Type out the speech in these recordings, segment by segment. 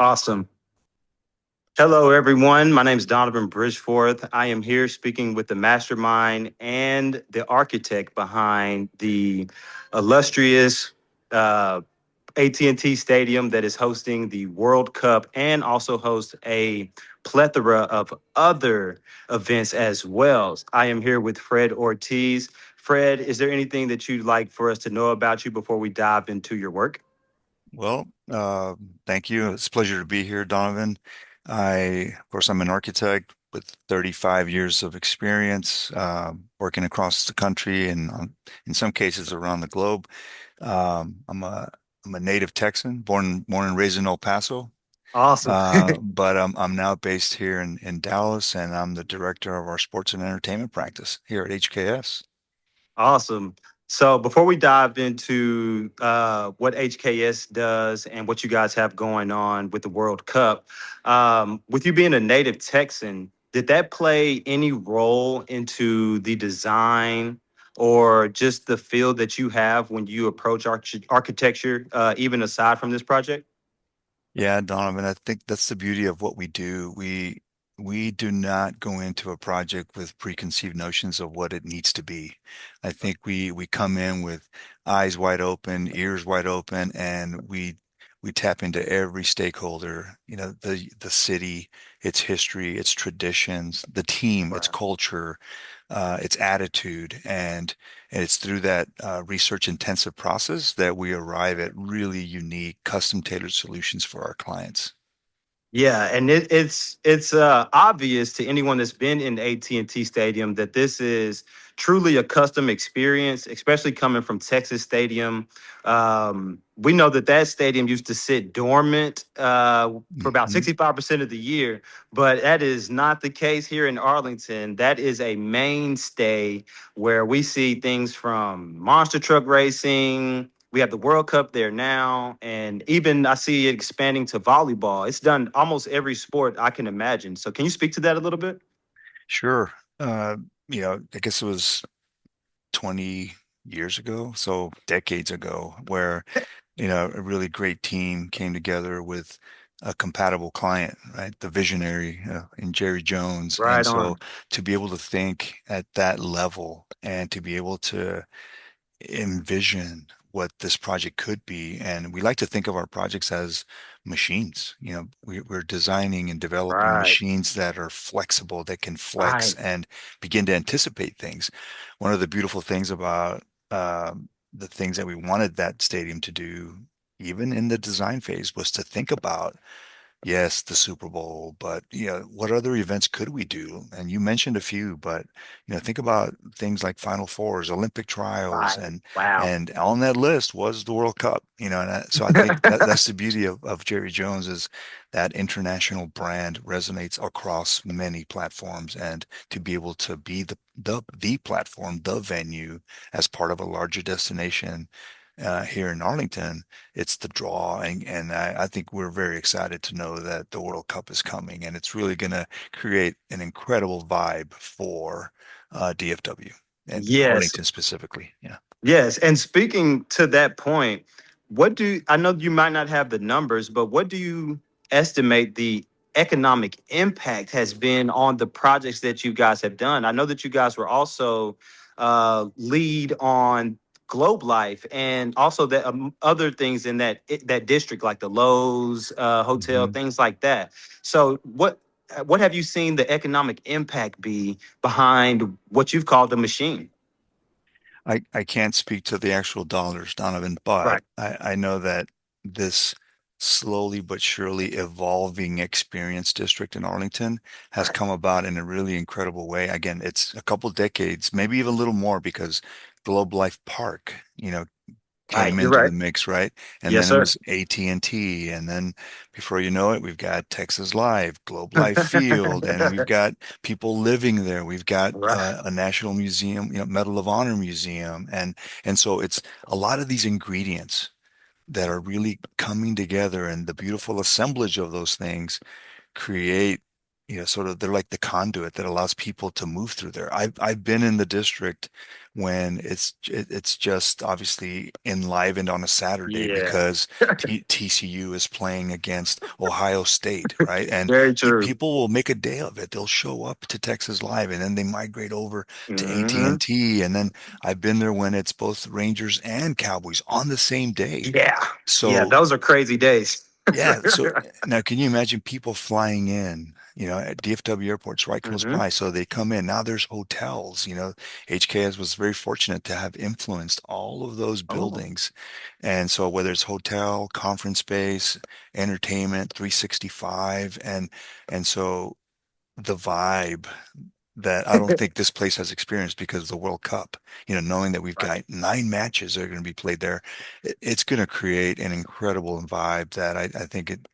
Awesome. Hello, everyone. My name is Donovan Bridgeforth. I am here speaking with the mastermind and the architect behind the illustrious uh, AT&T Stadium that is hosting the World Cup and also hosts a plethora of other events as well. I am here with Fred Ortiz. Fred, is there anything that you'd like for us to know about you before we dive into your work? Well, thank you. It's a pleasure to be here, Donovan. Of course, I'm an architect with 35 years of experience, working across the country and in some cases around the globe. I'm a native Texan, born and raised in El Paso, Awesome. but I'm now based here in Dallas, and I'm the director of our sports and entertainment practice here at HKS. Awesome. So before we dive into what HKS does and what you guys have going on with the World Cup, with you being a native Texan, did that play any role into the design or just the feel that you have when you approach architecture, even aside from this project? Yeah, Donovan, I think that's the beauty of what we do. We do not go into a project with preconceived notions of what it needs to be. I think we come in with eyes wide open, ears wide open, and we tap into every stakeholder, the city, its history, its traditions, the team, its Right. culture, its attitude, and it's through that research intensive process that we arrive at really unique, custom tailored solutions for our clients. Yeah, and it's obvious to anyone that's been in the AT&T Stadium that this is truly a custom experience, especially coming from Texas Stadium. We know that that stadium used to sit dormant for about Mhm. 65% of the year, but that is not the case here in Arlington. That is a mainstay where we see things from monster truck racing. We have the World Cup there now, and even I see it expanding to volleyball. It's done almost every sport I can imagine. So, can you speak to that a little bit? Sure. Uh, I guess it was 20 years ago, so decades ago, where, a really great team came together with a compatible client, right? The visionary in Jerry Jones. And Right so on. to be able to think at that level and to be able to envision what this project could be. And we like to think of our projects as machines. We're designing and developing Right. machines that are flexible, that can flex Right. and begin to anticipate things. One of the beautiful things about the things that we wanted that stadium to do, even in the design phase, was to think about yes, the Super Bowl, but what other events could we do? And you mentioned a few, but think about things like Final Fours, Olympic trials, Right. and Wow. and on that list was the World Cup. So I think that's the beauty of Jerry Jones is that international brand resonates across many platforms, and to be able to be the platform, the venue as part of a larger destination here in Arlington, it's the draw, and I think we're very excited to know that the World Cup is coming, and it's really going to create an incredible vibe for DFW and Yes. Arlington specifically. Yeah. Yes. And speaking to that point, I know you might not have the numbers, but what do you estimate the economic impact has been on the projects that you guys have done? I know that you guys were also lead on Globe Life and also the other things in that district, like the Lowe's Hotel, Mhm. things like that. So, what have you seen the economic impact be behind what you've called the machine? I can't speak to the actual dollars, Donovan, but Right. I know that this slowly but surely evolving experience district in Arlington has Right. come about in a really incredible way. Again, it's a couple decades, maybe even a little more because Globe Life Park, Right. came You're into right. the mix, right? And Yes, then it sir. was AT&T, and T, and then before you know it, we've got Texas Live, Globe Life Field, and we've got people living there. We've got Right. a National Museum, Medal of Honor Museum, and so it's a lot of these ingredients that are really coming together, and the beautiful assemblage of those things create. sort of they're like the conduit that allows people to move through there. I've been in the district when it's just obviously enlivened on a Saturday Yeah, because TCU is playing against Ohio State, right? And very true. people will make a day of it. They'll show up to Texas Live and then they migrate over to AT&T. Hmm. And T. And then I've been there when it's both Rangers and Cowboys on the same day. Yeah, yeah, So those are crazy days. yeah. So now can you imagine people flying in, at DFW airports right close Hmm. by? So they come in. Now there's hotels, HKS was very fortunate to have influenced all of those Oh, buildings. And so whether it's hotel, conference space, entertainment, 365, and so the vibe that I don't think this place has experienced because of the World Cup. Knowing that we've right. got 9 matches that are going to be played there, it's going to create an incredible vibe that I think it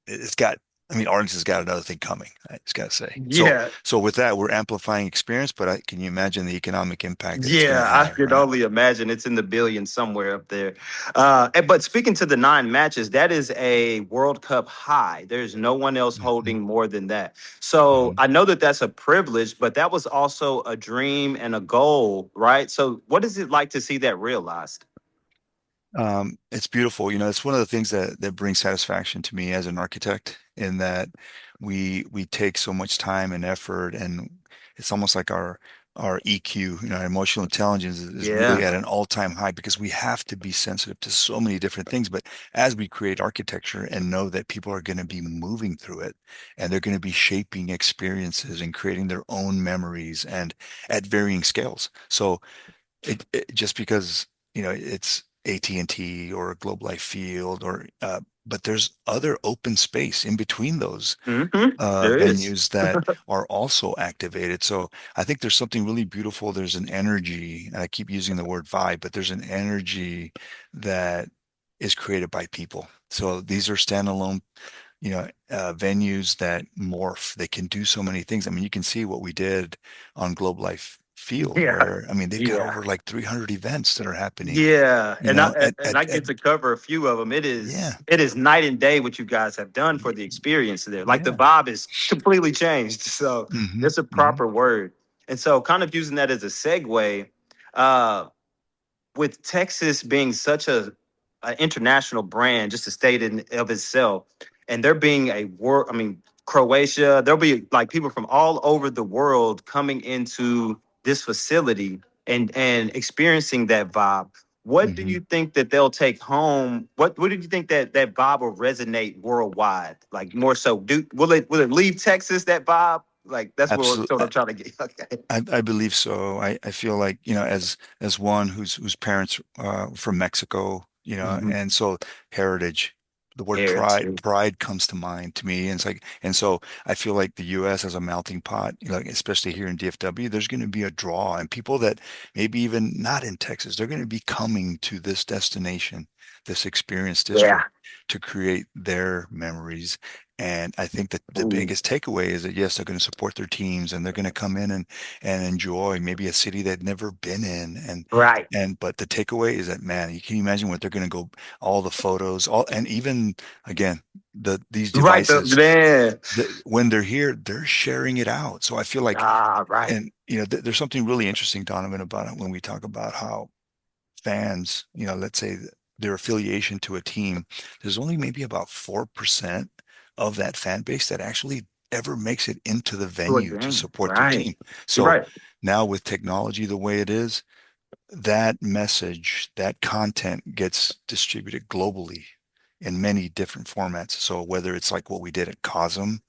it's got. I mean, Arlington's got another thing coming. I just got to say. So Yeah, so with that, we're amplifying experience, but can you imagine the economic impact that it's going to yeah, I have, could right? only imagine it's in the billions somewhere up there. But speaking to the 9 matches, that is a World Cup high. There's no one else Hmm. holding more than that. So Hmm. I know that that's a privilege, but that was also a dream and a goal, right? So what is it like to see that realized? It's beautiful. It's one of the things that brings satisfaction to me as an architect in that we take so much time and effort, and it's almost like our EQ, our emotional intelligence is really Yeah. at an all-time high because we have to be sensitive to so many different things. But as we create architecture and know that people are going to be moving through it and they're going to be shaping experiences and creating their own memories and at varying scales. So just because it's AT&T or Globe Life Field but there's other open space in between those Hmm. There is. venues that are also activated. So I think there's something really beautiful. There's an energy, and I keep using the word vibe, but there's an energy that is created by people. So these are standalone venues that morph. They can do so many things. I mean, you can see what we did on Globe Life Field, Yeah. where I mean, they've got Yeah. over like 300 events that are happening. Yeah, You and know, I and I get to cover a few of them. It yeah, is it is night and day what you guys have done for the experience there. Like the yeah, vibe is completely changed. So hmm, it's a hmm, proper word. And so kind of using that as a segue, uh, with Texas being such a international brand, just a state in of itself, and there being a world, I mean, Croatia, there'll be like people from all over the world coming into this facility and experiencing that vibe. What do hmm. you think that they'll take home? What do you think that vibe will resonate worldwide? Like more so, will it leave Texas that vibe? Like that's what Absolutely. I'm trying to get. Okay. I believe so. I feel like, as one whose parents from Mexico, Mhm. and so heritage, the word Heritage. pride comes to mind to me. And it's like, and so I feel like the US as a melting pot, especially here in DFW, there's going to be a draw and people that maybe even not in Texas, they're going to be coming to this destination, this experience Yeah. district to create their memories. And I think that the Ooh. biggest takeaway is that yes, they're going to support their teams and they're going to come in and enjoy maybe a city they've never been in. Right. But the takeaway is that, man, you can imagine what they're going to go, all the photos, all, and even again, these Right. devices, Man. when they're here, they're sharing it out. So I feel like, Ah, right. and there's something really interesting, Donovan, about it when we talk about how fans, let's say their affiliation to a team, there's only maybe about 4% of that fan base that actually ever makes it into the To a venue to game. support their Right. team. You're So right. now with technology the way it is, that message, that content gets distributed globally in many different formats. So whether it's like what we did at COSM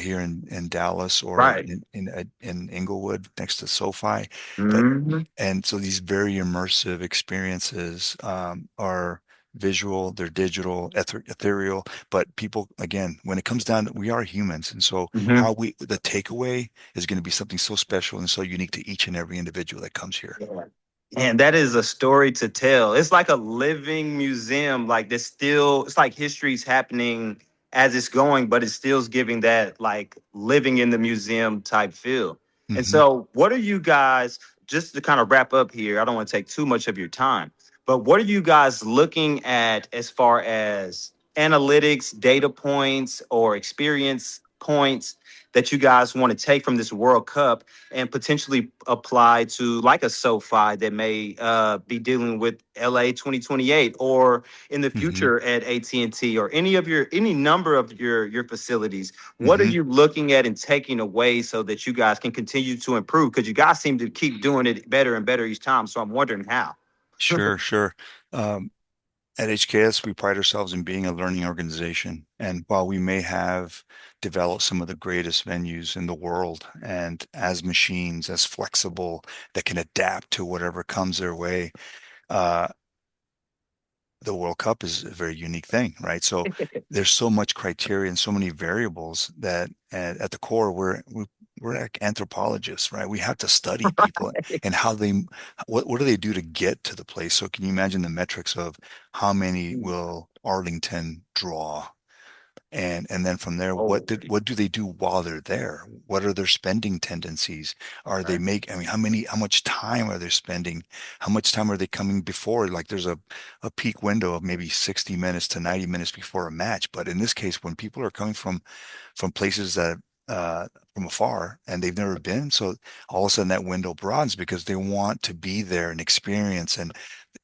here in Dallas or Right. in Inglewood next to SoFi, but Hmm. and so these very immersive experiences are visual, they're digital, ethereal, but people, again, when it comes down to, we are humans. And so Hmm. the takeaway is going to be something so special and so unique to each and every individual that comes here. Yeah. And that is a story to tell. It's like a living museum. Like there's still, it's like history's happening as it's going, but it still's giving that like living in the museum type feel. And Hmm. so, what are you guys, just to kind of wrap up here, I don't want to take too much of your time, but what are you guys looking at as far as analytics, data points, or experience points that you guys want to take from this World Cup and potentially apply to like a SoFi that may be dealing with LA 2028 or in the hmm future at AT&T or any number of your facilities? What are hmm you looking at and taking away so that you guys can continue to improve? Because you guys seem to keep doing it better and better each time. So I'm wondering how. Sure, sure. Um, At HKS, we pride ourselves in being a learning organization. And while we may have developed some of the greatest venues in the world and as machines, as flexible, that can adapt to whatever comes their way, uh, the World Cup is a very unique thing, right? So there's so much criteria and so many variables that at the core we're like anthropologists, right? We have to study people and how they what do they do to get to the place. So can you imagine the metrics of how many will Arlington draw? And then from there, Oh, what do they do while they're there? What are their spending tendencies? Are they right. I mean, how much time are they spending? How much time are they coming before? Like there's a peak window of maybe 60 minutes to 90 minutes before a match. But in this case, when people are coming from places that from afar and they've never been, so all of a sudden that window broadens because they want to be there and experience. And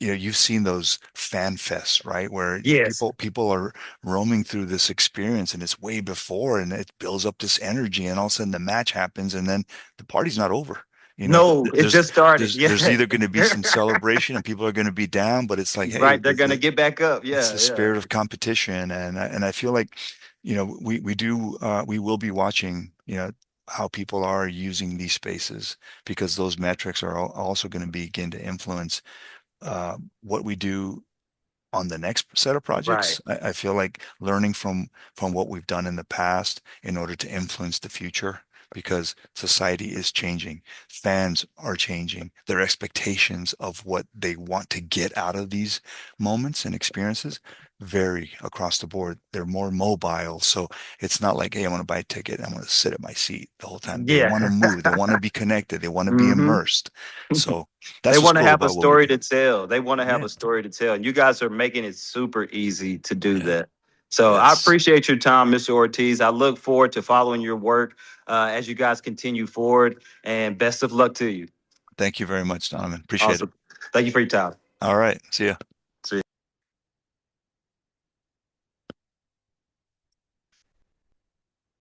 you've seen those fan fests, right? Where Yes. people are roaming through this experience and it's way before and it builds up this energy and all of a sudden the match happens and then the party's not over. No, it just started. There's Yeah. either going to be some celebration and people are going to be down, but it's like, hey, Right. They're gonna get back up. it's Yeah, the yeah. spirit of competition. And I feel like, we will be watching, how people are using these spaces because those metrics are also going to begin to influence what we do on the next set of Right. projects. I feel like learning from what we've done in the past in order to influence the future because society is changing. Fans are changing. Their expectations of what they want to get out of these moments and experiences vary across the board. They're more mobile. So it's not like, hey, I want to buy a ticket. I want to sit at my seat the whole time. They want to Yeah. move. They want to be connected. They want to be hmm immersed. So They that's what's want to cool have a about what we story do. to tell. They want to have Yeah. a story to tell. And you guys are making it super easy to do Yeah. that. So I Yes. appreciate your time, Mr. Ortiz. I look forward to following your work as you guys continue forward. And best of luck to you. Thank you very much, Donovan. Appreciate it. Awesome. Thank you for your time. All right. See ya.